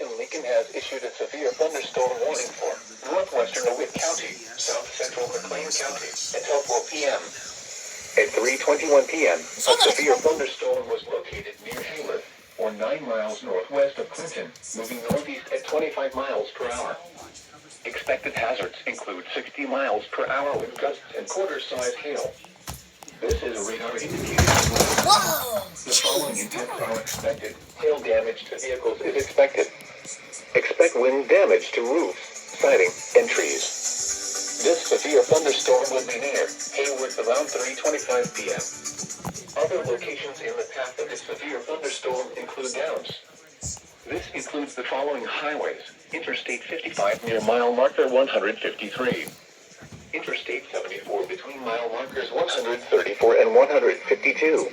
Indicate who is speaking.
Speaker 1: and Lincoln has issued a severe thunderstorm warning for northwestern DeWitt County, south central McLean County, until 4 p.m. At 3:21 p.m., a severe thunderstorm was located near Hayward, or 9 miles northwest of Clinton, moving northeast at 25 miles per hour. Expected hazards include 60 miles per hour wind gusts and quarter-size hail. This is a radar indicator. The following events are expected. Hail damage to vehicles is expected. Expect wind damage to roofs, siding, and trees. This severe thunderstorm will be near Hayward around 3:25 p.m. Other locations in the path of this severe thunderstorm include Downs. This includes the following highways: Interstate 55 near mile marker 153. Interstate 74 between mile markers 134 and 152.